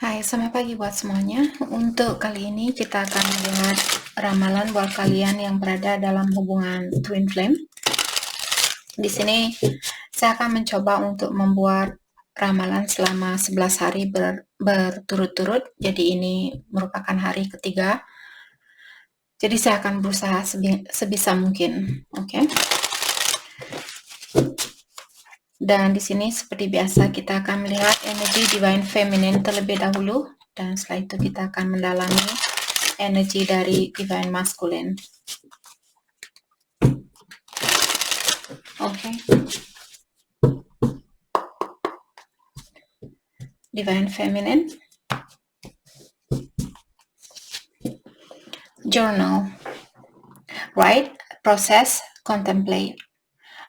Hai, selamat pagi buat semuanya. Untuk kali ini kita akan melihat ramalan buat kalian yang berada dalam hubungan twin flame. Di sini saya akan mencoba untuk membuat ramalan selama 11 hari berturut-turut. Jadi ini merupakan hari ketiga. Jadi saya akan berusaha sebisa mungkin. Oke. Dan di sini seperti biasa kita akan melihat energi divine feminine terlebih dahulu, dan setelah itu kita akan mendalami energi dari divine masculine. Oke. Divine feminine. Journal. Write, process, contemplate.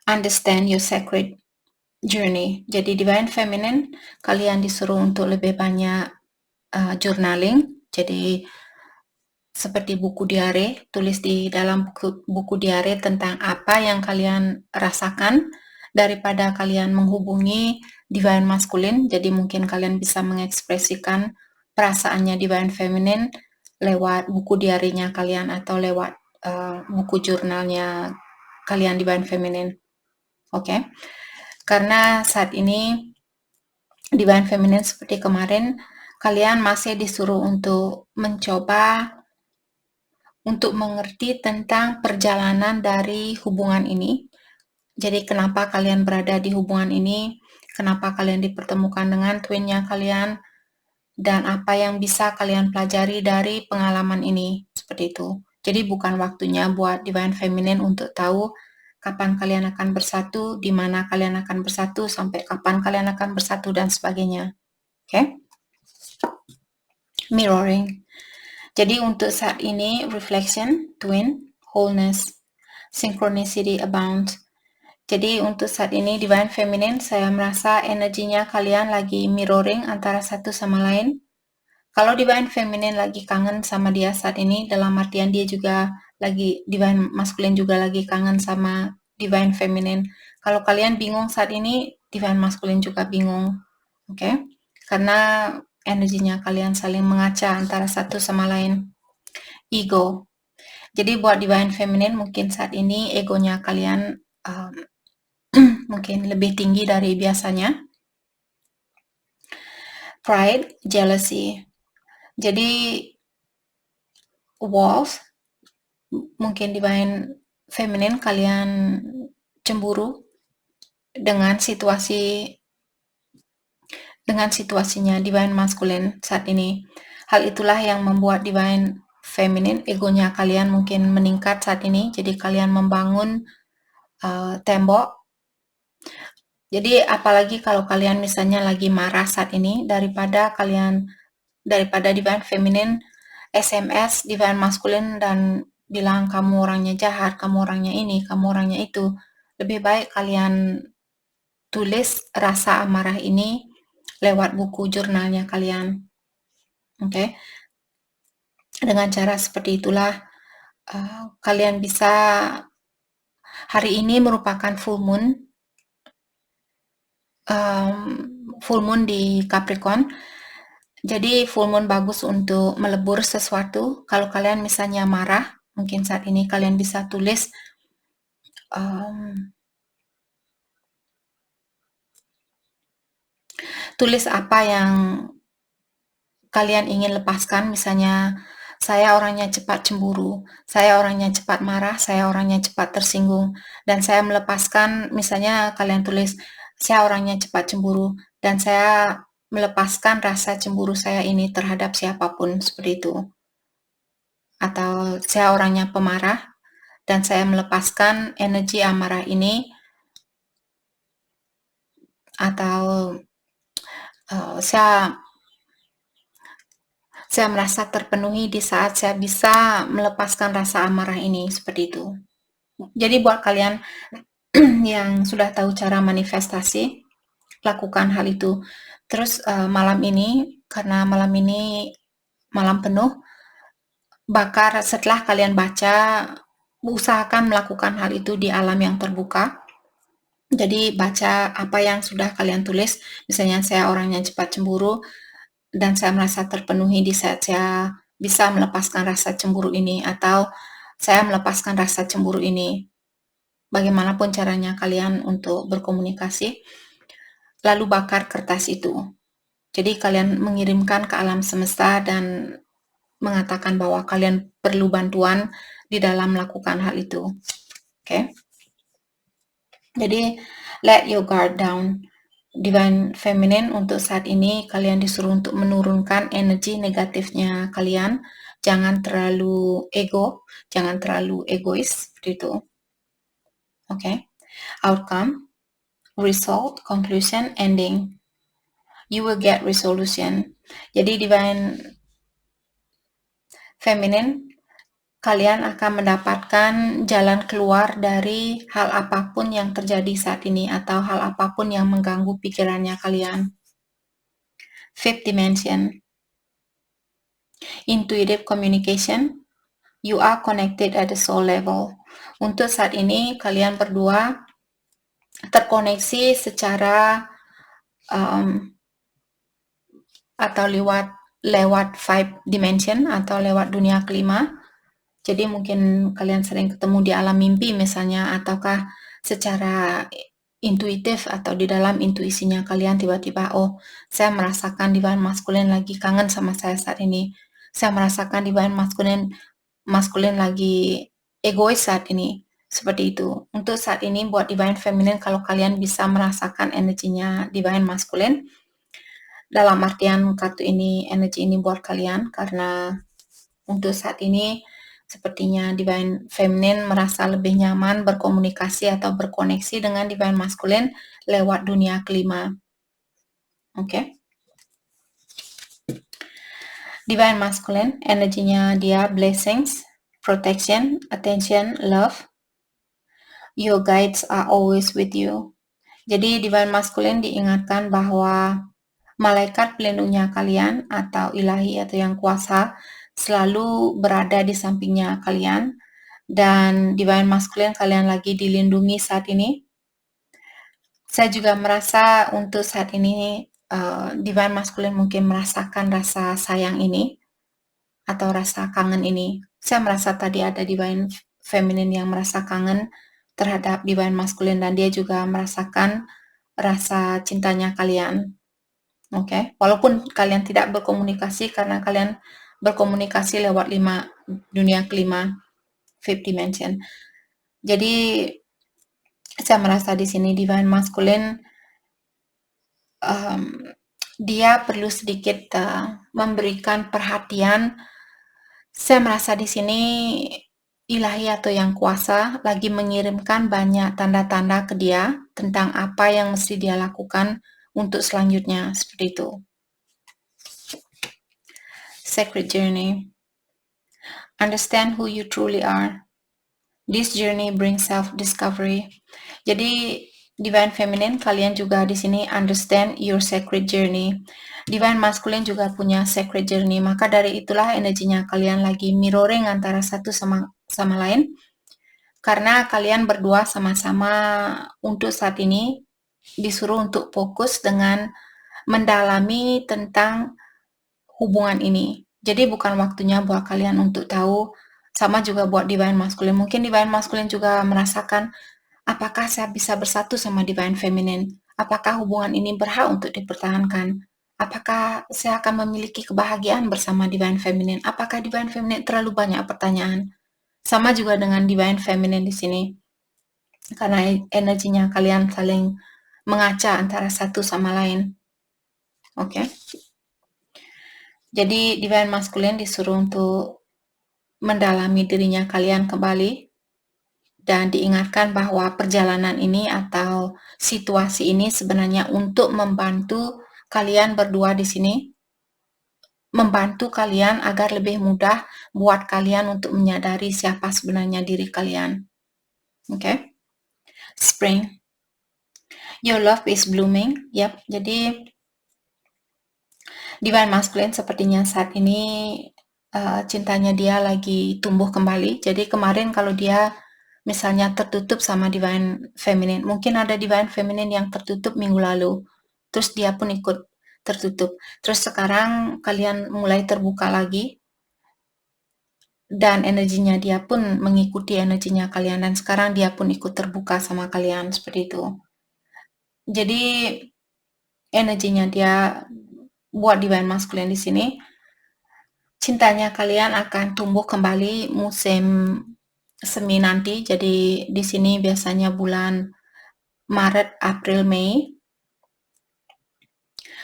Understand your sacred journey. Jadi divine feminine, kalian disuruh untuk lebih banyak journaling. Jadi seperti buku diare, tulis di dalam buku diare tentang apa yang kalian rasakan daripada kalian menghubungi divine masculine. Jadi mungkin kalian bisa mengekspresikan perasaannya divine feminine lewat buku diarinya kalian atau lewat buku jurnalnya kalian divine feminine. Oke. Karena saat ini divine feminine seperti kemarin, kalian masih disuruh untuk mencoba untuk mengerti tentang perjalanan dari hubungan ini. Jadi kenapa kalian berada di hubungan ini, kenapa kalian dipertemukan dengan twinnya kalian, dan apa yang bisa kalian pelajari dari pengalaman ini, seperti itu. Jadi bukan waktunya buat divine feminine untuk tahu kapan kalian akan bersatu, di mana kalian akan bersatu, sampai kapan kalian akan bersatu, dan sebagainya. Oke? Mirroring. Jadi untuk saat ini, reflection, twin, wholeness, synchronicity abound. Jadi untuk saat ini divine feminine, saya merasa energinya kalian lagi mirroring antara satu sama lain. Kalau divine feminine lagi kangen sama dia saat ini, dalam artian dia juga lagi, divine masculine juga lagi kangen sama divine feminine. Kalau kalian bingung saat ini, divine masculine juga bingung. Oke? Karena energinya kalian saling mengaca antara satu sama lain. Ego. Jadi buat divine feminine mungkin saat ini egonya kalian mungkin lebih tinggi dari biasanya. Pride, jealousy. Jadi walls, mungkin divine feminine kalian cemburu dengan situasinya divine masculine saat ini. Hal itulah yang membuat divine feminine egonya kalian mungkin meningkat saat ini. Jadi kalian membangun tembok. Jadi apalagi kalau kalian misalnya lagi marah saat ini, daripada divine feminine SMS divine masculine dan bilang kamu orangnya jahat, kamu orangnya ini, kamu orangnya itu. Lebih baik kalian tulis rasa amarah ini lewat buku jurnalnya kalian. Oke. Dengan cara seperti itulah kalian bisa, hari ini merupakan full moon di Capricorn. Jadi full moon bagus untuk melebur sesuatu. Kalau kalian misalnya marah, mungkin saat ini kalian bisa tulis apa yang kalian ingin lepaskan. Misalnya, saya orangnya cepat cemburu, saya orangnya cepat marah, saya orangnya cepat tersinggung, dan saya melepaskan, misalnya kalian tulis, saya orangnya cepat cemburu, dan saya melepaskan rasa cemburu saya ini terhadap siapapun, seperti itu. Atau saya orangnya pemarah, dan saya melepaskan energi amarah ini, atau saya merasa terpenuhi di saat saya bisa melepaskan rasa amarah ini, seperti itu. Jadi buat kalian yang sudah tahu cara manifestasi, lakukan hal itu. Terus malam ini, karena malam ini malam penuh, setelah kalian baca, usahakan melakukan hal itu di alam yang terbuka. Jadi baca apa yang sudah kalian tulis, misalnya saya orangnya cepat cemburu, dan saya merasa terpenuhi di saat saya bisa melepaskan rasa cemburu ini, atau saya melepaskan rasa cemburu ini. Bagaimanapun caranya kalian untuk berkomunikasi, lalu bakar kertas itu. Jadi kalian mengirimkan ke alam semesta dan mengatakan bahwa kalian perlu bantuan di dalam melakukan hal itu. Oke? Jadi, let your guard down. Divine Feminine, untuk saat ini kalian disuruh untuk menurunkan energi negatifnya kalian. Jangan terlalu ego, jangan terlalu egois, seperti itu. Oke? Outcome, result, conclusion, ending. You will get resolution. Jadi Divine Feminine, kalian akan mendapatkan jalan keluar dari hal apapun yang terjadi saat ini atau hal apapun yang mengganggu pikirannya kalian. Fifth dimension, intuitive communication. You are connected at the soul level. Untuk saat ini kalian berdua terkoneksi secara atau lewat five dimension atau lewat dunia kelima. Jadi mungkin kalian sering ketemu di alam mimpi misalnya, ataukah secara intuitif atau di dalam intuisinya kalian tiba-tiba, oh saya merasakan divine masculine lagi kangen sama saya saat ini. Saya merasakan divine masculine lagi egois saat ini. Seperti itu. Untuk saat ini buat divine feminine, kalau kalian bisa merasakan energinya divine masculine, dalam artian kartu ini, energi ini buat kalian, karena untuk saat ini sepertinya divine feminine merasa lebih nyaman berkomunikasi atau berkoneksi dengan divine masculine lewat dunia kelima. Oke. Divine masculine, energinya dia blessings, protection, attention, love. Your guides are always with you. Jadi divine masculine diingatkan bahwa malaikat pelindungnya kalian atau ilahi atau yang kuasa selalu berada di sampingnya kalian, dan divine masculine kalian lagi dilindungi saat ini. Saya juga merasa untuk saat ini divine masculine mungkin merasakan rasa sayang ini atau rasa kangen ini. Saya merasa tadi ada divine feminine yang merasa kangen terhadap divine masculine, dan dia juga merasakan rasa cintanya kalian. Oke, walaupun kalian tidak berkomunikasi karena kalian berkomunikasi lewat dunia kelima, fifth dimension. Jadi saya merasa di sini divine masculine dia perlu sedikit memberikan perhatian. Saya merasa di sini ilahi atau yang kuasa lagi mengirimkan banyak tanda-tanda ke dia tentang apa yang mesti dia lakukan untuk selanjutnya, seperti itu. Sacred journey. Understand who you truly are. This journey brings self-discovery. Jadi divine feminine, kalian juga di sini understand your sacred journey. Divine masculine juga punya sacred journey. Maka dari itulah energinya kalian lagi mirroring antara satu sama lain. Karena kalian berdua sama-sama untuk saat ini disuruh untuk fokus dengan mendalami tentang hubungan ini. Jadi bukan waktunya buat kalian untuk tahu, sama juga buat divine masculine. Mungkin divine masculine juga merasakan, apakah saya bisa bersatu sama divine feminine? Apakah hubungan ini berhak untuk dipertahankan? Apakah saya akan memiliki kebahagiaan bersama divine feminine? Apakah divine feminine terlalu banyak pertanyaan? Sama juga dengan divine feminine di sini. Karena energinya kalian saling mengaca antara satu sama lain. Oke. Jadi divine masculine disuruh untuk mendalami dirinya kalian kembali dan diingatkan bahwa perjalanan ini atau situasi ini sebenarnya untuk membantu kalian berdua di sini, membantu kalian agar lebih mudah buat kalian untuk menyadari siapa sebenarnya diri kalian. Oke. Spring. Your love is blooming. Yap, jadi divine masculine sepertinya saat ini cintanya dia lagi tumbuh kembali. Jadi kemarin kalau dia misalnya tertutup sama divine feminine, mungkin ada divine feminine yang tertutup minggu lalu, terus dia pun ikut tertutup. Terus sekarang kalian mulai terbuka lagi dan energinya dia pun mengikuti energinya kalian dan sekarang dia pun ikut terbuka sama kalian seperti itu. Jadi energinya dia buat divine masculine di sini, cintanya kalian akan tumbuh kembali musim semi nanti. Jadi di sini biasanya bulan Maret, April, Mei.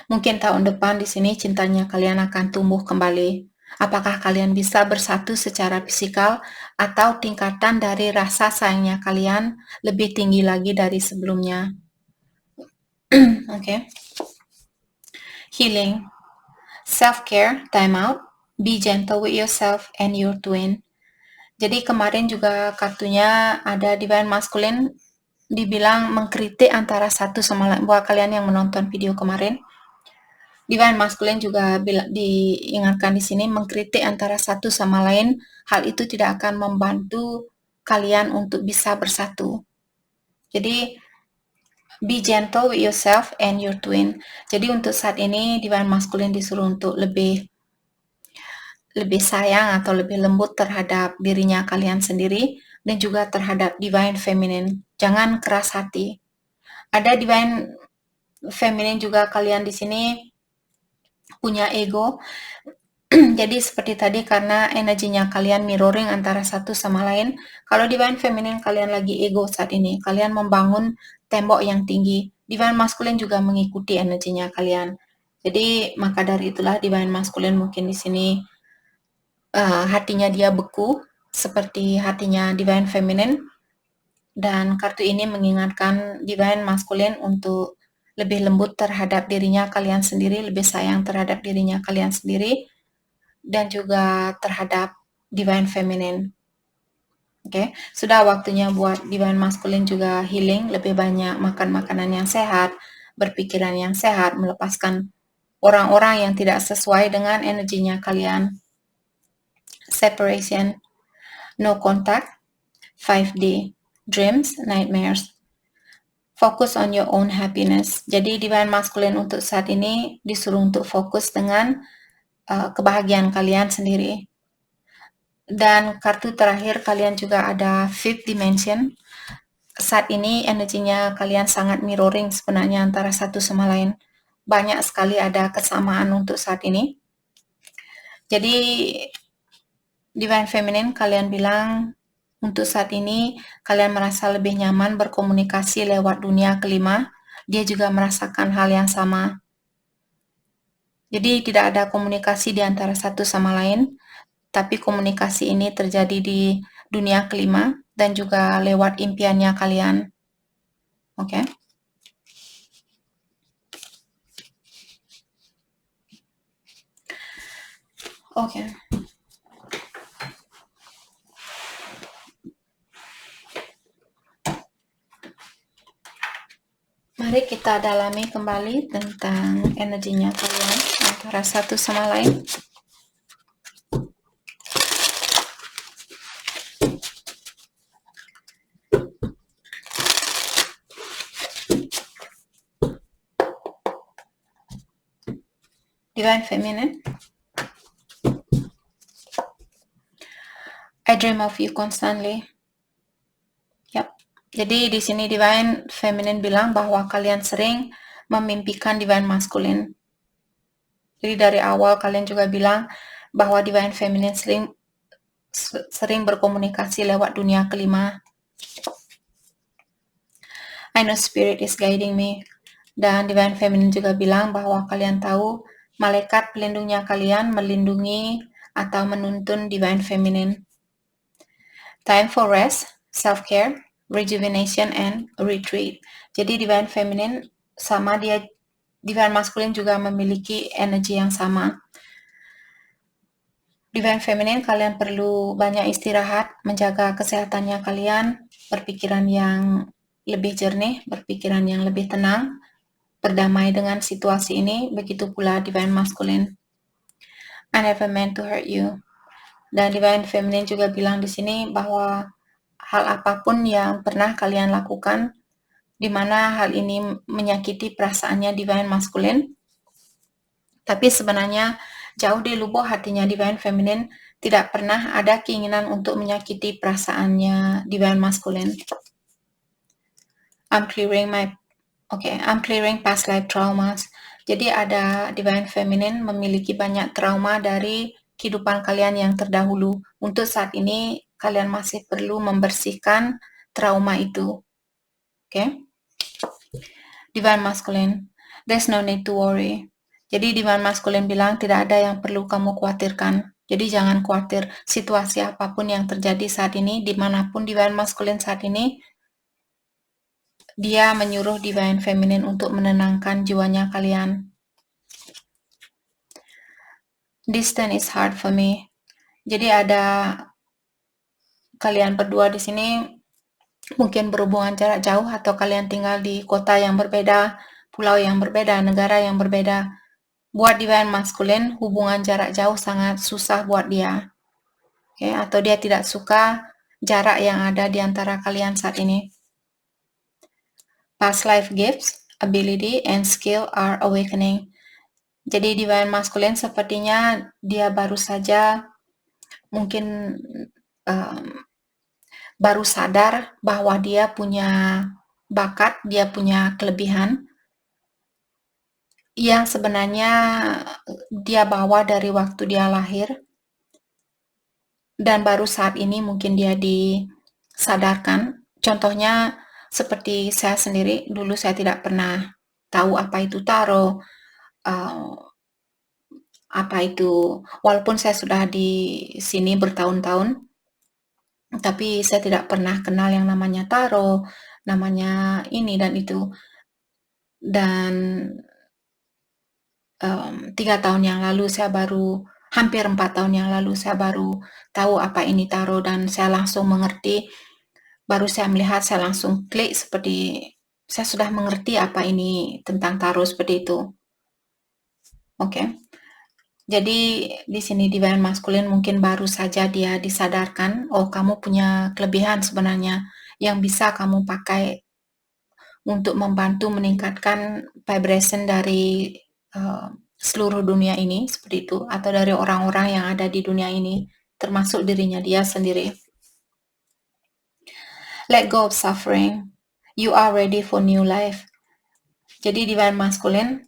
Mungkin tahun depan di sini cintanya kalian akan tumbuh kembali. Apakah kalian bisa bersatu secara fisikal atau tingkatan dari rasa sayangnya kalian lebih tinggi lagi dari sebelumnya? Okay. Healing, self-care, time out, be gentle with yourself and your twin. Jadi kemarin juga kartunya ada divine masculine dibilang mengkritik antara satu sama lain. Buat kalian yang menonton video kemarin, divine masculine juga diingatkan di sini mengkritik antara satu sama lain. Hal itu tidak akan membantu kalian untuk bisa bersatu. Jadi be gentle with yourself and your twin. Jadi untuk saat ini divine masculine disuruh untuk lebih sayang atau lebih lembut terhadap dirinya kalian sendiri dan juga terhadap divine feminine. Jangan keras hati. Ada divine feminine juga kalian di sini punya ego. Jadi seperti tadi karena energinya kalian mirroring antara satu sama lain. Kalau divine feminine kalian lagi ego saat ini, kalian membangun tembok yang tinggi. Divine masculine juga mengikuti energinya kalian. Jadi maka dari itulah divine masculine mungkin di sini hatinya dia beku seperti hatinya divine feminine. Dan kartu ini mengingatkan divine masculine untuk lebih lembut terhadap dirinya kalian sendiri, lebih sayang terhadap dirinya kalian sendiri, dan juga terhadap divine feminine. Oke, sudah waktunya buat divine masculine juga healing, lebih banyak makan makanan yang sehat, berpikiran yang sehat, melepaskan orang-orang yang tidak sesuai dengan energinya kalian. Separation, no contact, 5D, dreams, nightmares. Focus on your own happiness. Jadi divine masculine untuk saat ini disuruh untuk fokus dengan kebahagiaan kalian sendiri. Dan kartu terakhir kalian juga ada fifth dimension. Saat ini energinya kalian sangat mirroring sebenarnya antara satu sama lain. Banyak sekali ada kesamaan untuk saat ini. Jadi divine feminine kalian bilang untuk saat ini kalian merasa lebih nyaman berkomunikasi lewat dunia kelima. Dia juga merasakan hal yang sama. Jadi tidak ada komunikasi di antara satu sama lain, tapi komunikasi ini terjadi di dunia kelima dan juga lewat impiannya kalian. Oke. Oke. Mari kita dalami kembali tentang energinya kalian antara satu sama lain. Divine feminine. I dream of you constantly. Yap. Jadi di sini divine feminine bilang bahwa kalian sering memimpikan divine masculine. Jadi dari awal kalian juga bilang bahwa divine feminine sering berkomunikasi lewat dunia kelima. I know spirit is guiding me. Dan divine feminine juga bilang bahwa kalian tahu malaikat pelindungnya kalian melindungi atau menuntun divine feminine. Time for rest, self-care, rejuvenation, and retreat. Jadi divine feminine sama dia, divine masculine juga memiliki energi yang sama. Divine feminine kalian perlu banyak istirahat, menjaga kesehatannya kalian, berpikiran yang lebih jernih, berpikiran yang lebih tenang, berdamai dengan situasi ini. Begitu pula divine masculine. I never meant to hurt you. Dan divine feminine juga bilang di sini bahwa hal apapun yang pernah kalian lakukan, di mana hal ini menyakiti perasaannya divine masculine, Tapi sebenarnya jauh di lubuk hatinya Divine Feminine tidak pernah ada keinginan untuk menyakiti perasaannya Divine Masculine. I'm clearing past life traumas. Jadi ada Divine Feminine memiliki banyak trauma dari kehidupan kalian yang terdahulu. Untuk saat ini kalian masih perlu membersihkan trauma itu. Okay? Divine Masculine, there's no need to worry. Jadi Divine Masculine bilang tidak ada yang perlu kamu khawatirkan. Jadi jangan khawatir situasi apapun yang terjadi saat ini, dimanapun Divine Masculine saat ini, dia menyuruh Divine Feminine untuk menenangkan jiwanya kalian. Distance is hard for me. Jadi ada kalian berdua di sini mungkin berhubungan jarak jauh atau kalian tinggal di kota yang berbeda, pulau yang berbeda, negara yang berbeda. Buat Divine Masculine, hubungan jarak jauh sangat susah buat dia. Okay? Atau dia tidak suka jarak yang ada di antara kalian saat ini. Past life gifts, ability, and skill are awakening. Jadi Divine Masculine sepertinya dia baru saja mungkin baru sadar bahwa dia punya bakat, dia punya kelebihan yang sebenarnya dia bawa dari waktu dia lahir, dan baru saat ini mungkin dia disadarkan. Contohnya seperti saya sendiri, dulu saya tidak pernah tahu apa itu tarot, apa itu, walaupun saya sudah di sini bertahun-tahun, tapi saya tidak pernah kenal yang namanya tarot, namanya ini dan itu. Dan 3 tahun yang lalu hampir 4 tahun yang lalu saya baru tahu apa ini tarot, dan saya langsung mengerti. Baru saya melihat, saya langsung klik, seperti saya sudah mengerti apa ini tentang tarot seperti itu. Oke. Jadi di sini Divine Masculine mungkin baru saja dia disadarkan, oh kamu punya kelebihan sebenarnya yang bisa kamu pakai untuk membantu meningkatkan vibration dari seluruh dunia ini, seperti itu, atau dari orang-orang yang ada di dunia ini, termasuk dirinya dia sendiri. Let go of suffering. You are ready for new life. Jadi Divine Masculine,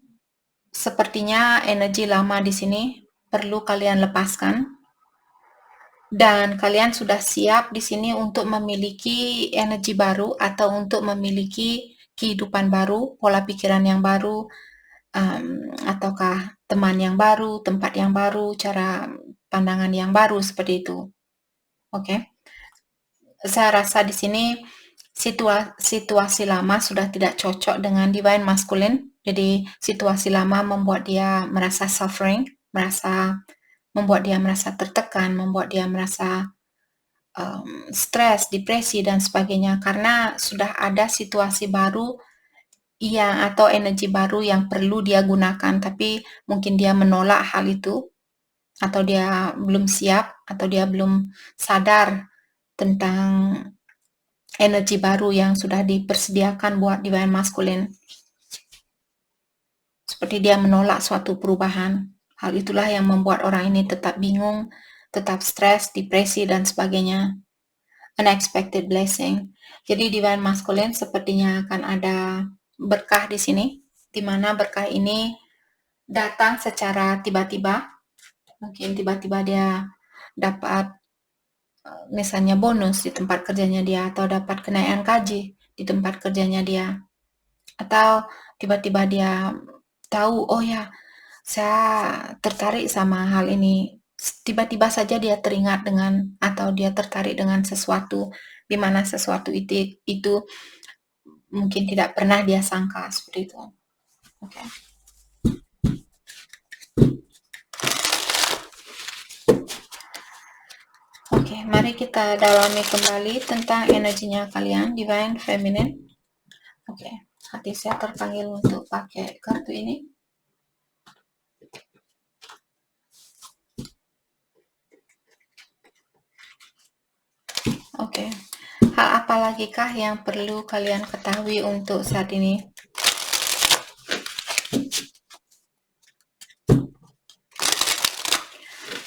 sepertinya energi lama di sini perlu kalian lepaskan, dan kalian sudah siap di sini untuk memiliki energi baru atau untuk memiliki kehidupan baru, pola pikiran yang baru, ataukah teman yang baru, tempat yang baru, cara pandangan yang baru, seperti itu. Oke. Saya rasa di sini situasi lama sudah tidak cocok dengan Divine Masculine. Jadi situasi lama membuat dia merasa suffering, membuat dia merasa tertekan, membuat dia merasa stres, depresi, dan sebagainya, karena sudah ada situasi baru atau energi baru yang perlu dia gunakan, tapi mungkin dia menolak hal itu, atau dia belum siap, atau dia belum sadar tentang energi baru yang sudah dipersediakan buat Divine Masculine. Seperti dia menolak suatu perubahan. Hal itulah yang membuat orang ini tetap bingung, tetap stres, depresi, dan sebagainya. Unexpected blessing. Jadi Divine Masculine sepertinya akan ada berkah di sini, di mana berkah ini datang secara tiba-tiba. Mungkin tiba-tiba dia dapat misalnya bonus di tempat kerjanya dia, atau dapat kenaikan gaji di tempat kerjanya dia, atau tiba-tiba dia tahu, oh ya, saya tertarik sama hal ini. Tiba-tiba saja dia teringat dengan, atau dia tertarik dengan sesuatu, di mana sesuatu itu mungkin tidak pernah dia sangka, seperti itu. Oke. Oke, mari kita dalami kembali tentang energinya kalian, Divine Feminine. Oke, hati saya terpanggil untuk pakai kartu ini. Oke, hal apa lagi kah yang perlu kalian ketahui untuk saat ini?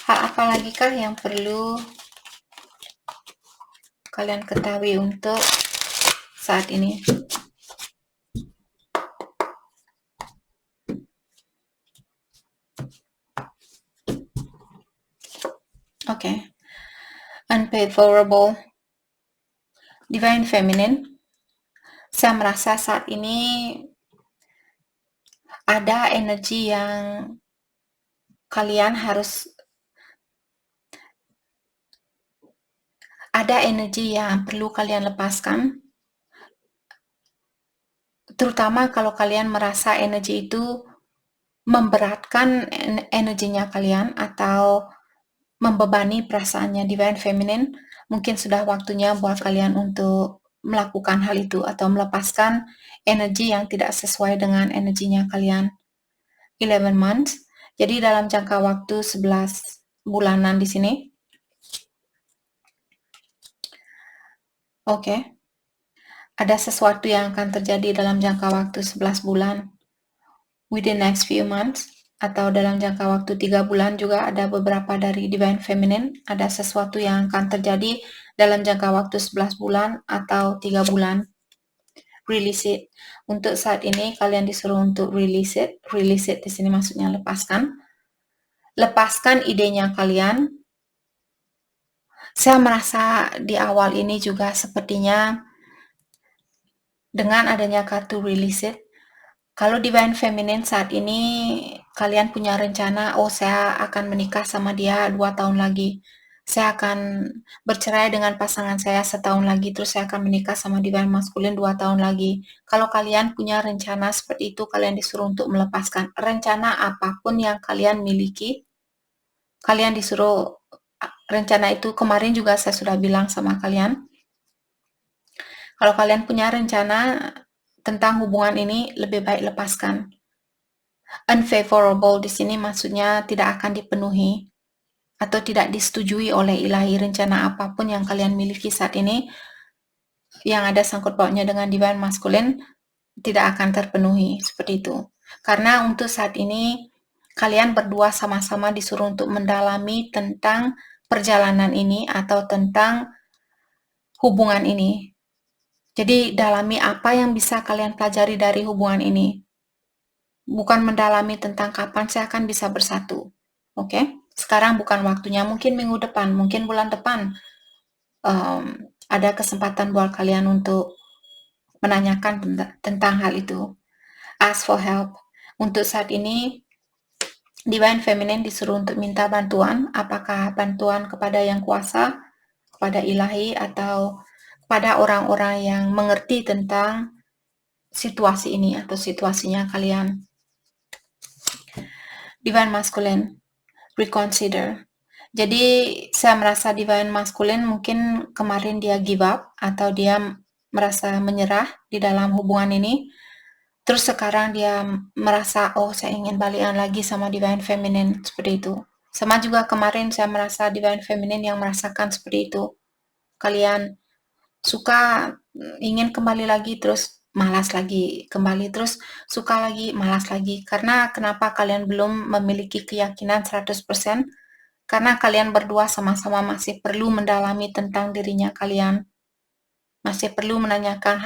Hal apa lagi kah yang perlu kalian ketahui untuk saat ini? Okay. Unfavorable Divine Feminine. Saya merasa saat ini ada energi yang kalian harus, ada energi yang perlu kalian lepaskan, terutama kalau kalian merasa energi itu memberatkan energinya kalian atau membebani perasaannya Divine Feminine. Mungkin sudah waktunya buat kalian untuk melakukan hal itu atau melepaskan energi yang tidak sesuai dengan energinya kalian. 11 months. Jadi dalam jangka waktu 11 bulanan di sini. Oke. Ada sesuatu yang akan terjadi dalam jangka waktu 11 bulan. Within next few months, atau dalam jangka waktu 3 bulan juga ada beberapa dari Divine Feminine. Ada sesuatu yang akan terjadi dalam jangka waktu 11 bulan atau 3 bulan. Release it. Untuk saat ini kalian disuruh untuk release it. Release it di sini maksudnya lepaskan. Lepaskan idenya kalian. Saya merasa di awal ini juga sepertinya dengan adanya kartu release it, kalau Divine Feminine saat ini kalian punya rencana, oh saya akan menikah sama dia 2 tahun lagi. Saya akan bercerai dengan pasangan saya setahun lagi, terus saya akan menikah sama Divine Masculine 2 tahun lagi. Kalau kalian punya rencana seperti itu, kalian disuruh untuk melepaskan. Rencana apapun yang kalian miliki, kalian disuruh, rencana itu kemarin juga saya sudah bilang sama kalian. Kalau kalian punya rencana tentang hubungan ini, lebih baik lepaskan. Unfavorable di sini maksudnya tidak akan dipenuhi atau tidak disetujui oleh ilahi. Rencana apapun yang kalian miliki saat ini yang ada sangkut pautnya dengan Divine Masculine tidak akan terpenuhi, seperti itu. Karena untuk saat ini kalian berdua sama-sama disuruh untuk mendalami tentang perjalanan ini atau tentang hubungan ini. Jadi dalami apa yang bisa kalian pelajari dari hubungan ini. Bukan mendalami tentang kapan saya akan bisa bersatu. Oke? Sekarang bukan waktunya, mungkin minggu depan, mungkin bulan depan ada kesempatan buat kalian untuk menanyakan tentang hal itu. Ask for help. Untuk saat ini, Divine Feminine disuruh untuk minta bantuan, apakah bantuan kepada Yang Kuasa, kepada ilahi, atau kepada orang-orang yang mengerti tentang situasi ini atau situasinya kalian. Divine Masculine, reconsider. Jadi saya merasa Divine Masculine mungkin kemarin dia give up atau dia merasa menyerah di dalam hubungan ini. Terus sekarang dia merasa, oh saya ingin balikan lagi sama Divine Feminine, seperti itu. Sama juga kemarin saya merasa Divine Feminine yang merasakan seperti itu. Kalian suka ingin kembali lagi, terus malas lagi, kembali terus suka lagi, malas lagi. Karena kenapa kalian belum memiliki keyakinan 100%? Karena kalian berdua sama-sama masih perlu mendalami tentang dirinya kalian. Masih perlu menanyakan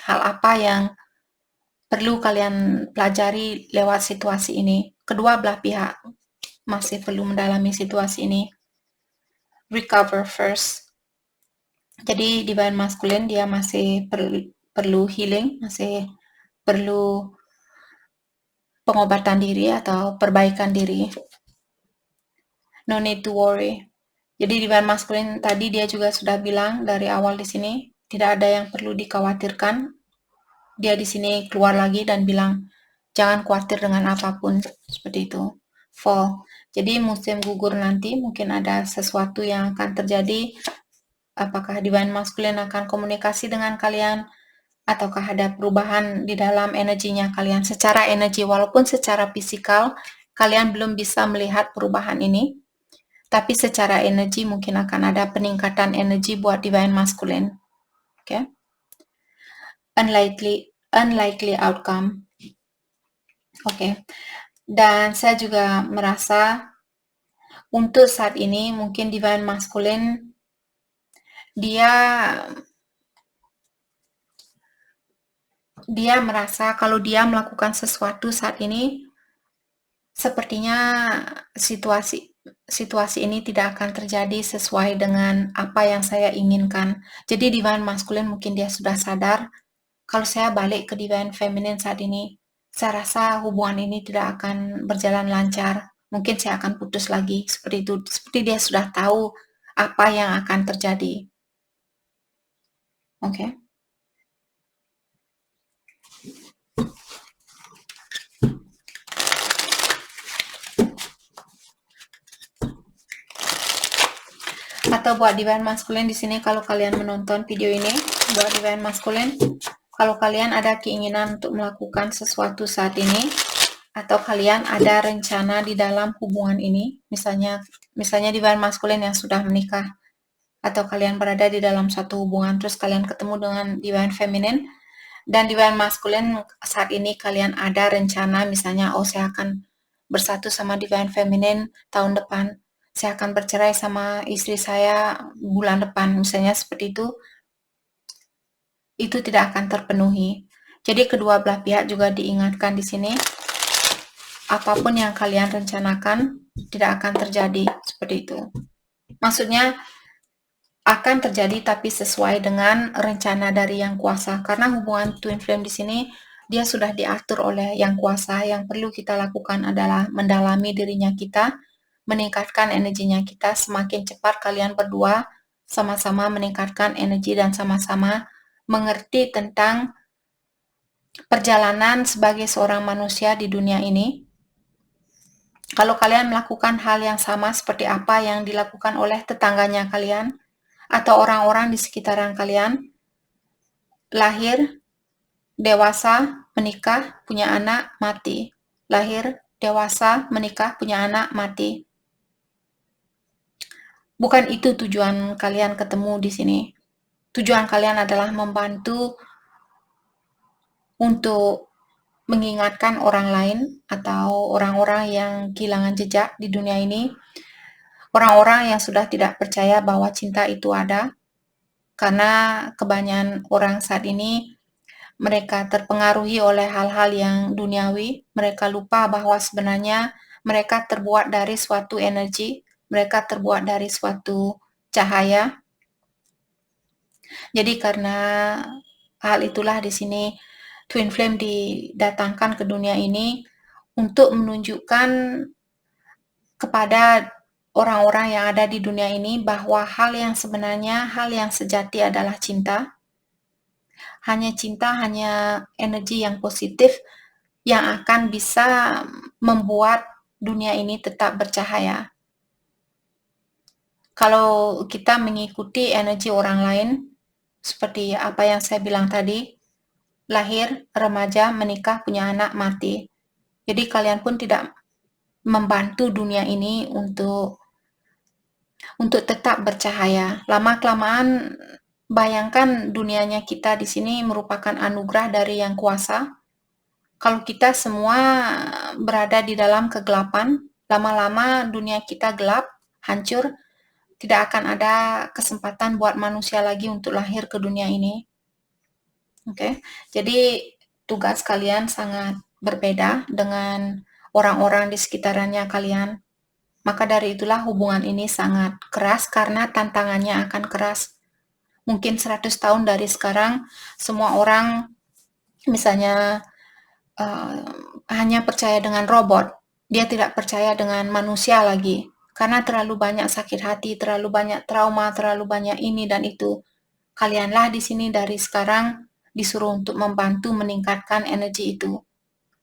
hal apa yang perlu kalian pelajari lewat situasi ini. Kedua belah pihak masih perlu mendalami situasi ini. Recover first. Jadi Divine Masculine dia masih perlu healing, masih perlu pengobatan diri atau perbaikan diri. No need to worry. Jadi Divine Masculine tadi dia juga sudah bilang dari awal di sini, tidak ada yang perlu dikhawatirkan. Dia di sini keluar lagi dan bilang, jangan khawatir dengan apapun, seperti itu. Fall. Jadi musim gugur nanti mungkin ada sesuatu yang akan terjadi. Apakah Divine Masculine akan komunikasi dengan kalian? Ataukah ada perubahan di dalam energinya kalian? Secara energi, walaupun secara fisikal kalian belum bisa melihat perubahan ini, tapi secara energi mungkin akan ada peningkatan energi buat Divine Masculine. Okay? Unlikely outcome. Oke. Dan saya juga merasa Untuk saat ini mungkin divine masculine dia merasa kalau dia melakukan sesuatu saat ini, sepertinya situasi ini tidak akan terjadi sesuai dengan apa yang saya inginkan. Jadi divine masculine mungkin dia sudah sadar, kalau saya balik ke divine feminine saat ini, saya rasa hubungan ini tidak akan berjalan lancar. Mungkin saya akan putus lagi, seperti itu. Seperti dia sudah tahu apa yang akan terjadi. Oke. Atau buat divine masculine di sini, kalau kalian menonton video ini, buat divine masculine, kalau kalian ada keinginan untuk melakukan sesuatu saat ini, atau kalian ada rencana di dalam hubungan ini, misalnya divine masculine yang sudah menikah, atau kalian berada di dalam satu hubungan, terus kalian ketemu dengan divine feminine, dan divine masculine saat ini kalian ada rencana, misalnya, saya akan bersatu sama divine feminine tahun depan, saya akan bercerai sama istri saya bulan depan, misalnya seperti itu tidak akan terpenuhi. Jadi kedua belah pihak juga diingatkan di sini, apapun yang kalian rencanakan tidak akan terjadi, seperti itu. Maksudnya akan terjadi tapi sesuai dengan rencana dari Yang Kuasa, karena hubungan twin flame di sini dia sudah diatur oleh Yang Kuasa. Yang perlu kita lakukan adalah mendalami dirinya kita, meningkatkan energinya kita. Semakin cepat kalian berdua sama-sama meningkatkan energi dan sama-sama mengerti tentang perjalanan sebagai seorang manusia di dunia ini. Kalau kalian melakukan hal yang sama seperti apa yang dilakukan oleh tetangganya kalian atau orang-orang di sekitaran kalian, lahir, dewasa, menikah, punya anak, mati. Lahir, dewasa, menikah, punya anak, mati. Bukan itu tujuan kalian ketemu di sini. Tujuan kalian adalah membantu untuk mengingatkan orang lain atau orang-orang yang kehilangan jejak di dunia ini, orang-orang yang sudah tidak percaya bahwa cinta itu ada, karena kebanyakan orang saat ini mereka terpengaruhi oleh hal-hal yang duniawi, mereka lupa bahwa sebenarnya mereka terbuat dari suatu energi, mereka terbuat dari suatu cahaya. Jadi karena hal itulah di sini twin flame didatangkan ke dunia ini untuk menunjukkan kepada orang-orang yang ada di dunia ini bahwa hal yang sebenarnya, hal yang sejati adalah cinta. Hanya cinta, hanya energi yang positif yang akan bisa membuat dunia ini tetap bercahaya. Kalau kita mengikuti energi orang lain, seperti apa yang saya bilang tadi, lahir, remaja, menikah, punya anak, mati. Jadi kalian pun tidak membantu dunia ini untuk tetap bercahaya. Lama-kelamaan, bayangkan dunianya kita di sini merupakan anugerah dari Yang Kuasa. Kalau kita semua berada di dalam kegelapan, lama-lama dunia kita gelap, hancur, tidak akan ada kesempatan buat manusia lagi untuk lahir ke dunia ini. Oke, jadi tugas kalian sangat berbeda dengan orang-orang di sekitarannya kalian. Maka dari itulah hubungan ini sangat keras karena tantangannya akan keras. Mungkin 100 tahun dari sekarang, semua orang misalnya hanya percaya dengan robot. Dia tidak percaya dengan manusia lagi. Karena terlalu banyak sakit hati, terlalu banyak trauma, terlalu banyak ini dan itu. Kalianlah di sini dari sekarang disuruh untuk membantu meningkatkan energi itu.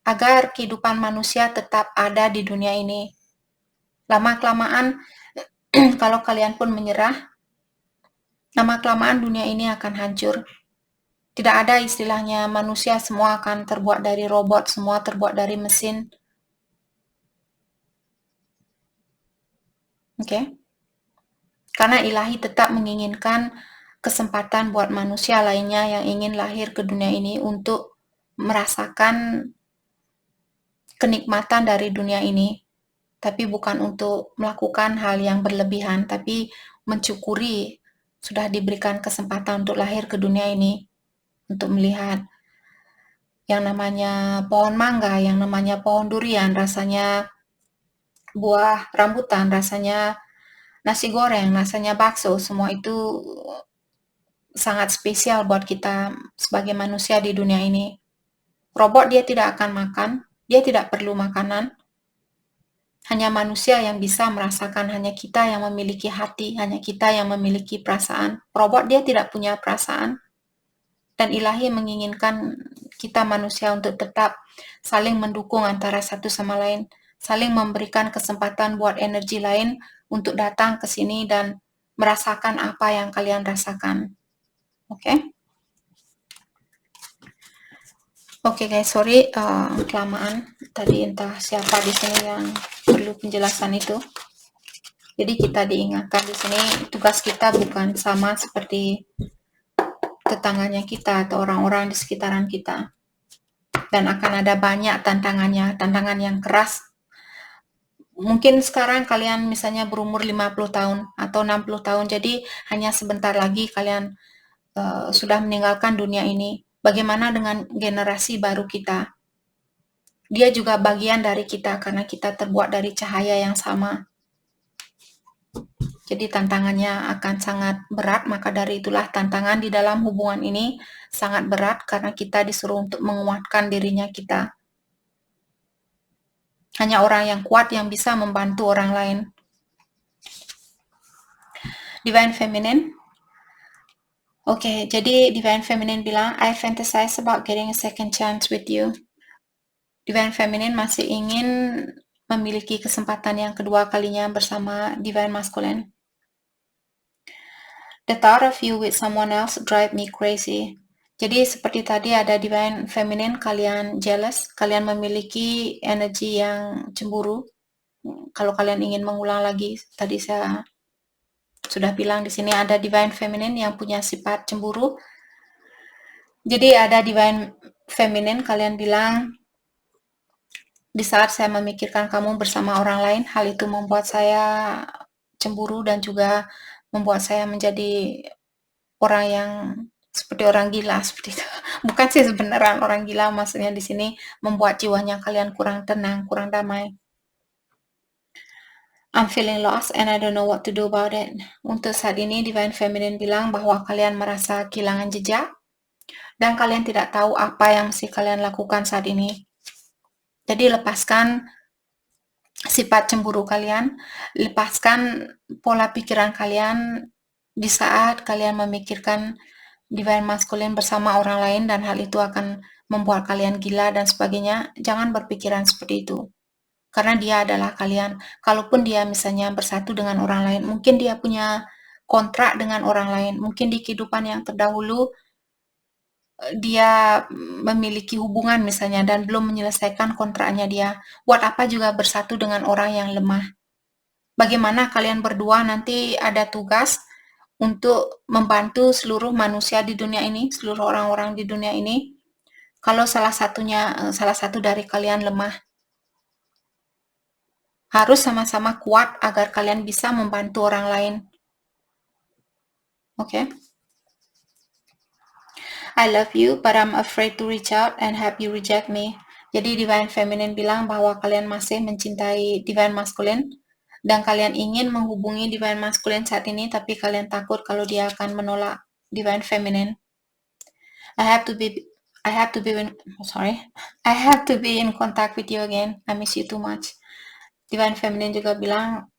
Agar kehidupan manusia tetap ada di dunia ini. Lama-kelamaan, kalau kalian pun menyerah, lama-kelamaan dunia ini akan hancur. Tidak ada istilahnya manusia semua akan terbuat dari robot, semua terbuat dari mesin. Oke? Karena ilahi tetap menginginkan kesempatan buat manusia lainnya yang ingin lahir ke dunia ini untuk merasakan kenikmatan dari dunia ini. tapi bukan untuk melakukan hal yang berlebihan, tapi mensyukuri sudah diberikan kesempatan untuk lahir ke dunia ini, untuk melihat yang namanya pohon mangga, yang namanya pohon durian, rasanya buah rambutan, rasanya nasi goreng, rasanya bakso, semua itu sangat spesial buat kita sebagai manusia di dunia ini. Robot dia tidak akan makan, dia tidak perlu makanan. Hanya manusia yang bisa merasakan, hanya kita yang memiliki hati, hanya kita yang memiliki perasaan. Robot dia tidak punya perasaan. Dan Ilahi menginginkan kita manusia untuk tetap saling mendukung antara satu sama lain, saling memberikan kesempatan buat energi lain untuk datang ke sini dan merasakan apa yang kalian rasakan. Oke? Oke guys, sorry kelamaan. Tadi entah siapa di sini yang perlu penjelasan itu. Jadi kita diingatkan di sini tugas kita bukan sama seperti tetangganya kita atau orang-orang di sekitaran kita. Dan akan ada banyak tantangannya, tantangan yang keras. Mungkin sekarang kalian misalnya berumur 50 tahun atau 60 tahun, jadi hanya sebentar lagi kalian sudah meninggalkan dunia ini. Bagaimana dengan generasi baru kita? Dia juga bagian dari kita karena kita terbuat dari cahaya yang sama. Jadi tantangannya akan sangat berat, maka dari itulah tantangan di dalam hubungan ini sangat berat karena kita disuruh untuk menguatkan dirinya kita. Hanya orang yang kuat yang bisa membantu orang lain. Divine Feminine. Oke, jadi Divine Feminine bilang, I fantasize about getting a second chance with you. Divine Feminine masih ingin memiliki kesempatan yang kedua kalinya bersama Divine Masculine. The thought of you with someone else drive me crazy. Jadi seperti tadi ada Divine Feminine, kalian jealous, kalian memiliki energi yang cemburu. Kalau kalian ingin mengulang lagi, tadi saya sudah bilang di sini ada Divine Feminine yang punya sifat cemburu. Jadi ada Divine Feminine, kalian bilang, di saat saya memikirkan kamu bersama orang lain, hal itu membuat saya cemburu dan juga membuat saya menjadi orang yang seperti orang gila seperti itu. Bukan sih sebenarnya orang gila, maksudnya di sini membuat jiwanya kalian kurang tenang, kurang damai. I'm feeling lost and I don't know what to do about it. Untuk saat ini Divine Feminine bilang bahwa kalian merasa kehilangan jejak dan kalian tidak tahu apa yang mesti kalian lakukan saat ini. Jadi lepaskan sifat cemburu kalian, lepaskan pola pikiran kalian di saat kalian memikirkan Divine Masculine bersama orang lain dan hal itu akan membuat kalian gila dan sebagainya. Jangan berpikiran seperti itu. Karena dia adalah kalian. Kalaupun dia misalnya bersatu dengan orang lain, mungkin dia punya kontrak dengan orang lain. Mungkin di kehidupan yang terdahulu dia memiliki hubungan misalnya dan belum menyelesaikan kontraknya dia. Buat apa juga bersatu dengan orang yang lemah? Bagaimana kalian berdua nanti ada tugas untuk membantu seluruh manusia di dunia ini, seluruh orang-orang di dunia ini. Kalau salah satu dari kalian lemah, harus sama-sama kuat agar kalian bisa membantu orang lain. Oke? I love you, but I'm afraid to reach out and have you reject me. Jadi Divine Feminine bilang bahwa kalian masih mencintai Divine Masculine dan kalian ingin menghubungi Divine Masculine saat ini, tapi kalian takut kalau dia akan menolak Divine Feminine. I have to be in contact with you again. I miss you too much. Divine Feminine juga bilang,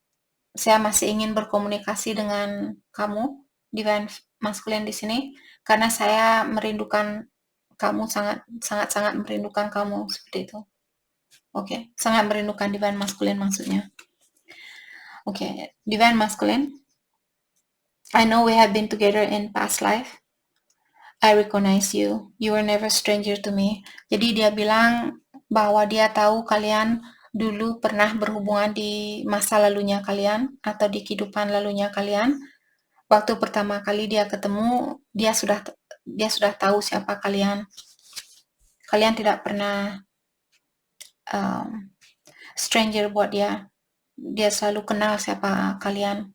saya masih ingin berkomunikasi dengan kamu, Divine Masculine di sini, karena saya merindukan kamu, sangat merindukan kamu, seperti itu. Oke, sangat merindukan Divine Masculine maksudnya. Oke, Divine Masculine, I know we have been together in past life. I recognize you. You were never stranger to me. Jadi dia bilang bahwa dia tahu kalian dulu pernah berhubungan di masa lalunya kalian atau di kehidupan lalunya kalian. Waktu pertama kali dia ketemu, dia sudah tahu siapa kalian. Kalian tidak pernah stranger buat dia. Dia selalu kenal siapa kalian.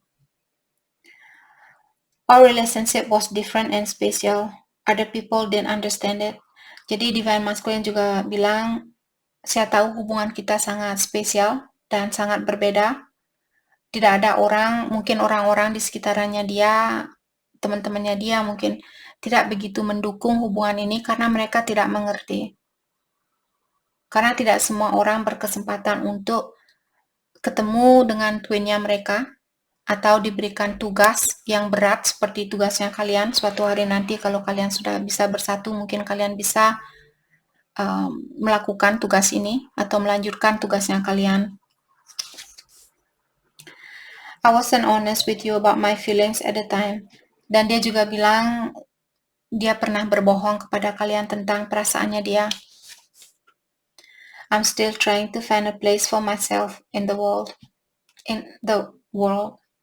Our relationship was different and special. Other people didn't understand it. Jadi Divine Masculine juga bilang, saya tahu hubungan kita sangat spesial dan sangat berbeda. Tidak ada orang, mungkin orang-orang di sekitarnya dia, teman-temannya dia mungkin tidak begitu mendukung hubungan ini karena mereka tidak mengerti. Karena tidak semua orang berkesempatan untuk ketemu dengan twinnya mereka atau diberikan tugas yang berat seperti tugasnya kalian. Suatu hari nanti kalau kalian sudah bisa bersatu, mungkin kalian bisa melakukan tugas ini atau melanjutkan tugasnya kalian. I wasn't honest with you about my feelings at the time. Dan dia juga bilang dia pernah berbohong kepada kalian tentang perasaannya dia. I'm still trying to find a place for myself in the world.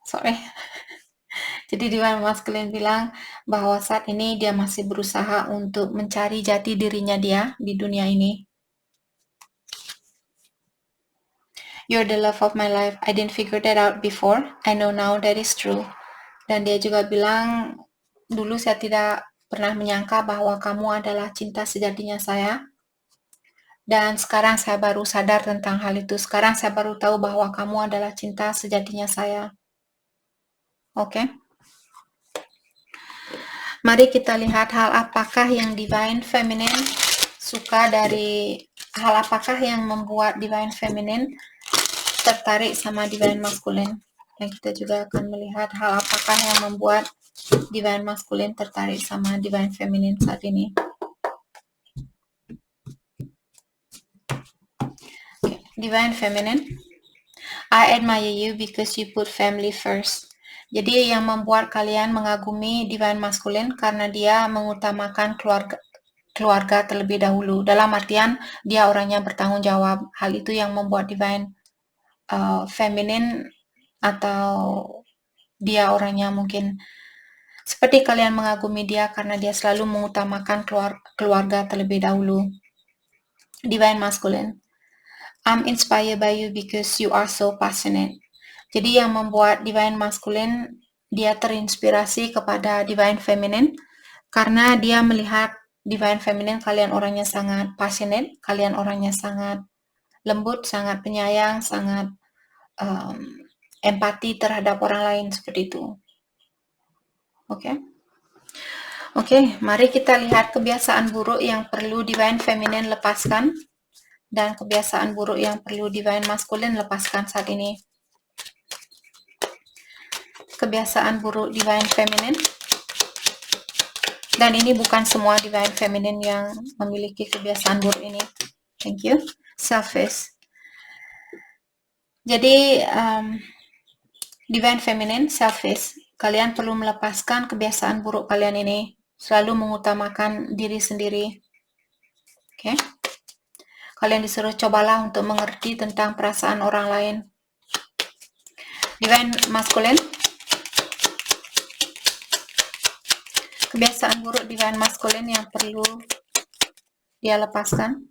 Sorry. Jadi Divine Masculine bilang bahwa saat ini dia masih berusaha untuk mencari jati dirinya dia di dunia ini. You're the love of my life. I didn't figure that out before. I know now that is true. Dan dia juga bilang, dulu saya tidak pernah menyangka bahwa kamu adalah cinta sejatinya saya. Dan sekarang saya baru sadar tentang hal itu. Sekarang saya baru tahu bahwa kamu adalah cinta sejatinya saya. Oke. Mari kita lihat hal apakah yang Divine Feminine suka dari hal apakah yang membuat Divine Feminine tertarik sama Divine Masculine. Dan kita juga akan melihat hal apakah yang membuat Divine Masculine tertarik sama Divine Feminine saat ini. Okay. Divine Feminine, I admire you because you put family first. Jadi yang membuat kalian mengagumi Divine Masculine karena dia mengutamakan keluarga terlebih dahulu. Dalam artian dia orangnya bertanggung jawab. Hal itu yang membuat Divine Feminine atau dia orangnya mungkin seperti kalian mengagumi dia karena dia selalu mengutamakan keluarga terlebih dahulu. Divine Masculine, I'm inspired by you because you are so passionate. Jadi yang membuat Divine Masculine dia terinspirasi kepada Divine Feminine karena dia melihat Divine Feminine kalian orangnya sangat passionate, kalian orangnya sangat lembut, sangat penyayang, sangat empati terhadap orang lain seperti itu. Oke, mari kita lihat kebiasaan buruk yang perlu Divine Feminine lepaskan dan kebiasaan buruk yang perlu Divine Masculine lepaskan saat ini. Kebiasaan buruk Divine Feminine. Dan ini bukan semua Divine Feminine yang memiliki kebiasaan buruk ini. Thank you. Selfish. Jadi, Divine Feminine, selfish. Kalian perlu melepaskan kebiasaan buruk kalian ini. Selalu mengutamakan diri sendiri. Oke. Kalian disuruh cobalah untuk mengerti tentang perasaan orang lain. Divine Masculine. Kebiasaan buruk Divine Masculine yang perlu dia lepaskan.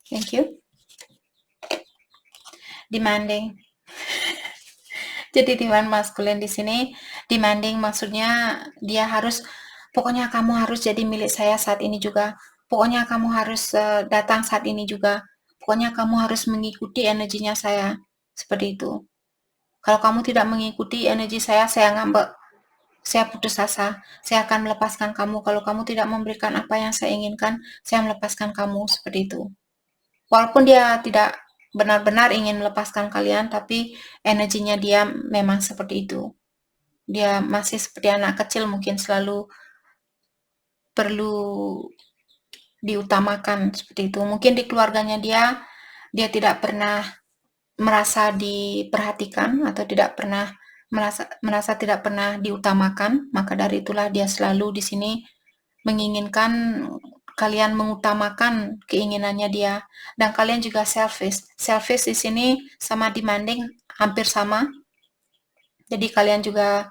Thank you. Demanding. Jadi Divine Masculine di sini demanding maksudnya dia harus, pokoknya kamu harus jadi milik saya saat ini juga. Pokoknya kamu harus datang saat ini juga. Pokoknya kamu harus mengikuti energinya saya. Seperti itu. Kalau kamu tidak mengikuti energi saya ngambek. Saya putus asa, saya akan melepaskan kamu. Kalau kamu tidak memberikan apa yang saya inginkan, saya melepaskan kamu, seperti itu. Walaupun dia tidak benar-benar ingin melepaskan kalian, tapi energinya dia memang seperti itu. Dia masih seperti anak kecil, mungkin selalu perlu diutamakan, seperti itu. Mungkin di keluarganya dia tidak pernah merasa diperhatikan atau tidak pernah merasa tidak pernah diutamakan, maka dari itulah dia selalu di sini menginginkan kalian mengutamakan keinginannya dia. Dan kalian juga selfish. Selfish di sini sama demanding hampir sama. Jadi kalian juga,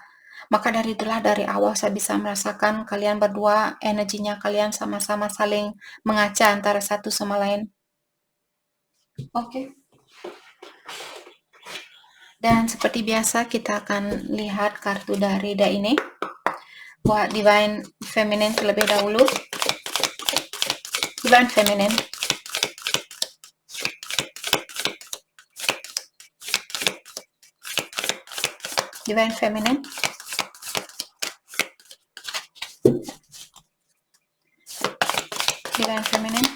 maka dari itulah dari awal saya bisa merasakan kalian berdua energinya kalian sama-sama saling mengaca antara satu sama lain. Oke. Dan seperti biasa kita akan lihat kartu dari deck ini. Buat Divine Feminine terlebih dahulu. Divine Feminine. Divine Feminine. Divine Feminine.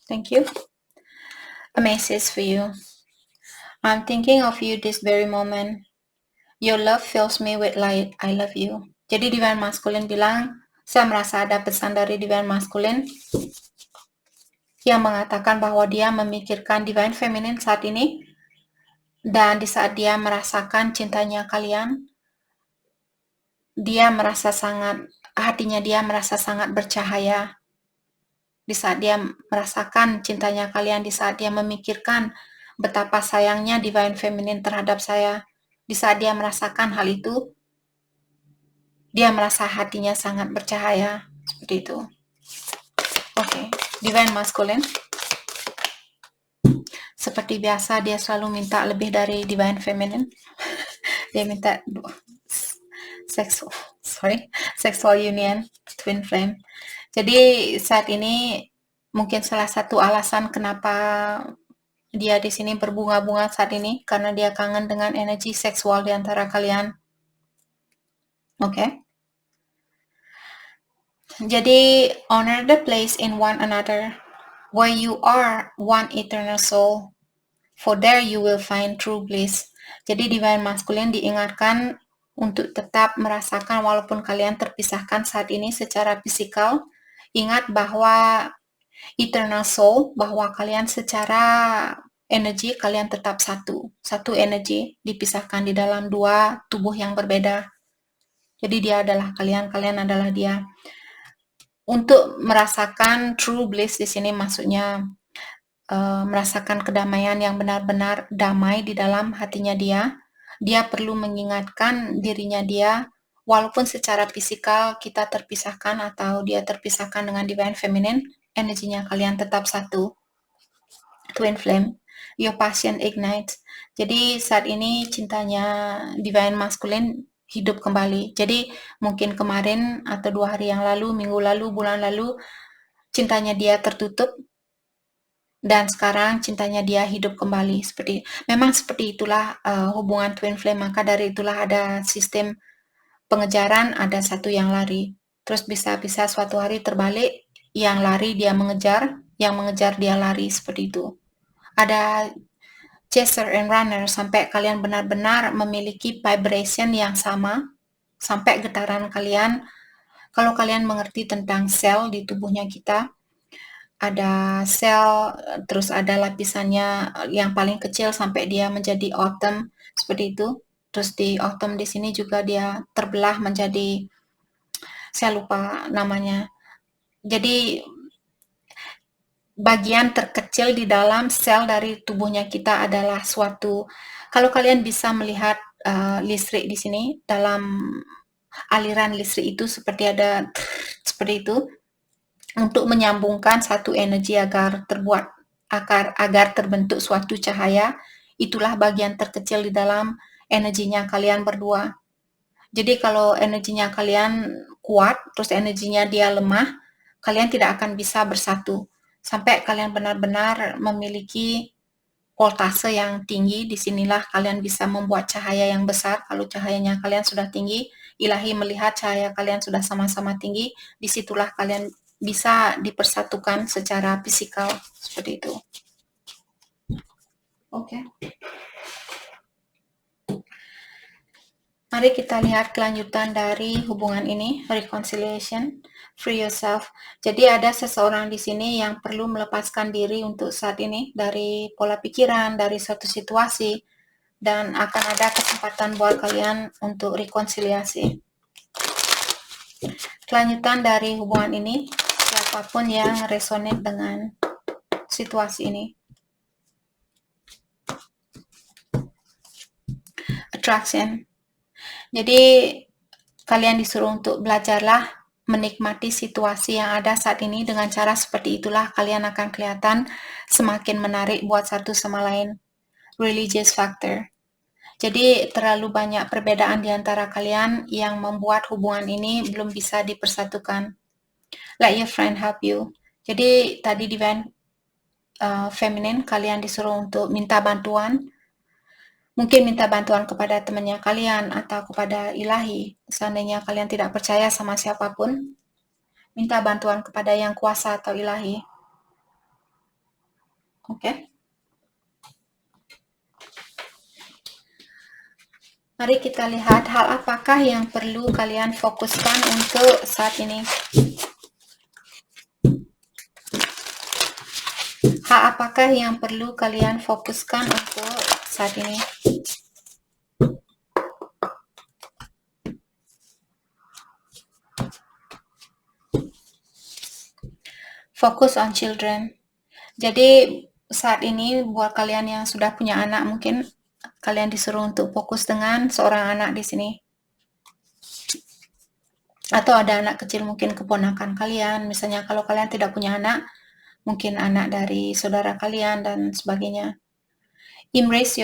Thank you. A message for you. I'm thinking of you this very moment. Your love fills me with light. I love you. Jadi Divine Masculine bilang, saya merasa ada pesan dari Divine Masculine yang mengatakan bahwa dia memikirkan Divine Feminine saat ini, dan di saat dia merasakan cintanya kalian, hatinya dia merasa sangat bercahaya. Di saat dia merasakan cintanya kalian, di saat dia memikirkan betapa sayangnya Divine Feminine terhadap saya, di saat dia merasakan hal itu, dia merasa hatinya sangat bercahaya. Seperti itu. Oke, Divine Masculine. Seperti biasa, dia selalu minta lebih dari Divine Feminine. Dia minta sexual union, twin flame. Jadi saat ini mungkin salah satu alasan kenapa dia di sini berbunga-bunga saat ini, karena dia kangen dengan energi seksual di antara kalian. Oke. Jadi honor the place in one another, where you are one eternal soul, for there you will find true bliss. Jadi Divine Masculine diingatkan untuk tetap merasakan walaupun kalian terpisahkan saat ini secara fisikal, ingat bahwa eternal soul, bahwa kalian secara energi kalian tetap satu energi, dipisahkan di dalam dua tubuh yang berbeda. Jadi dia adalah kalian, kalian adalah dia. Untuk merasakan true bliss di sini maksudnya merasakan kedamaian yang benar-benar damai di dalam hatinya dia perlu mengingatkan dirinya dia, walaupun secara fisikal kita terpisahkan atau dia terpisahkan dengan Divine Feminine, energinya kalian tetap satu. Twin Flame, your passion ignites. Jadi saat ini cintanya Divine Masculine hidup kembali. Jadi mungkin kemarin atau 2 hari yang lalu, minggu lalu, bulan lalu, cintanya dia tertutup, dan sekarang cintanya dia hidup kembali. Memang seperti itulah hubungan Twin Flame, maka dari itulah ada sistem pengejaran, ada satu yang lari. Terus bisa-bisa suatu hari terbalik, yang lari dia mengejar, yang mengejar dia lari, seperti itu. Ada chaser and runner, sampai kalian benar-benar memiliki vibration yang sama, sampai getaran kalian, kalau kalian mengerti tentang sel di tubuhnya kita, ada sel, terus ada lapisannya yang paling kecil sampai dia menjadi atom, seperti itu. Terus di atom di sini juga dia terbelah menjadi, saya lupa namanya. Jadi bagian terkecil di dalam sel dari tubuhnya kita adalah suatu, kalau kalian bisa melihat listrik di sini, dalam aliran listrik itu seperti ada seperti itu, untuk menyambungkan satu energi agar terbentuk suatu cahaya. Itulah bagian terkecil di dalam energinya kalian berdua. Jadi kalau energinya kalian kuat, terus energinya dia lemah, kalian tidak akan bisa bersatu. Sampai kalian benar-benar memiliki voltase yang tinggi, disinilah kalian bisa membuat cahaya yang besar. Kalau cahayanya kalian sudah tinggi, ilahi melihat cahaya kalian sudah sama-sama tinggi, disitulah kalian bisa dipersatukan secara fisikal, seperti itu. Oke. Mari kita lihat kelanjutan dari hubungan ini, reconciliation. Free yourself. Jadi ada seseorang di sini yang perlu melepaskan diri untuk saat ini dari pola pikiran, dari suatu situasi, dan akan ada kesempatan buat kalian untuk rekonsiliasi. Kelanjutan dari hubungan ini, siapapun yang resonate dengan situasi ini. Attraction. Jadi kalian disuruh untuk belajarlah menikmati situasi yang ada saat ini. Dengan cara seperti itulah kalian akan kelihatan semakin menarik buat satu sama lain. Religious factor. Jadi terlalu banyak perbedaan di antara kalian yang membuat hubungan ini belum bisa dipersatukan. Let your friend help you. Jadi tadi divine feminine, kalian disuruh untuk minta bantuan. Mungkin minta bantuan kepada temannya kalian atau kepada ilahi. Seandainya kalian tidak percaya sama siapapun, minta bantuan kepada yang kuasa atau ilahi. Oke? Mari kita lihat hal apakah yang perlu kalian fokuskan untuk saat ini. Hal apakah yang perlu kalian fokuskan untuk saat ini? Focus on children. Jadi saat ini buat kalian yang sudah punya anak, mungkin kalian disuruh untuk fokus dengan seorang anak di sini. Atau ada anak kecil, mungkin keponakan kalian. Misalnya kalau kalian tidak punya anak, mungkin anak dari saudara kalian dan sebagainya. Embrace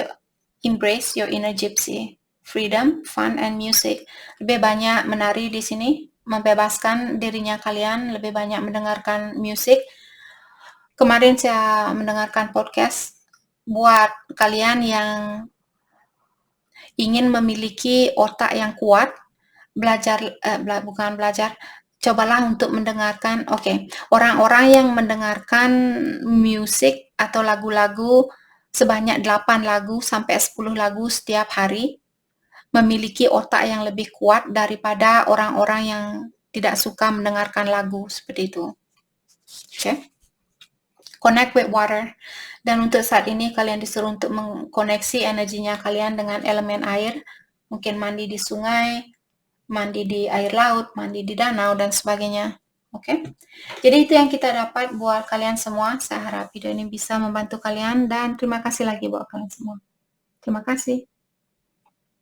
your inner gypsy. Freedom, fun, and music. Lebih banyak menari di sini, membebaskan dirinya kalian, lebih banyak mendengarkan musik. Kemarin saya mendengarkan podcast buat kalian yang ingin memiliki otak yang kuat, cobalah untuk mendengarkan, orang-orang yang mendengarkan musik atau lagu-lagu sebanyak 8 lagu sampai 10 lagu setiap hari, memiliki otak yang lebih kuat daripada orang-orang yang tidak suka mendengarkan lagu seperti itu. Okay? Connect with water. Dan untuk saat ini kalian disuruh untuk mengkoneksi energinya kalian dengan elemen air. Mungkin mandi di sungai, mandi di air laut, mandi di danau, dan sebagainya. Oke? Jadi itu yang kita dapat buat kalian semua. Saya harap video ini bisa membantu kalian dan terima kasih lagi buat kalian semua. Terima kasih.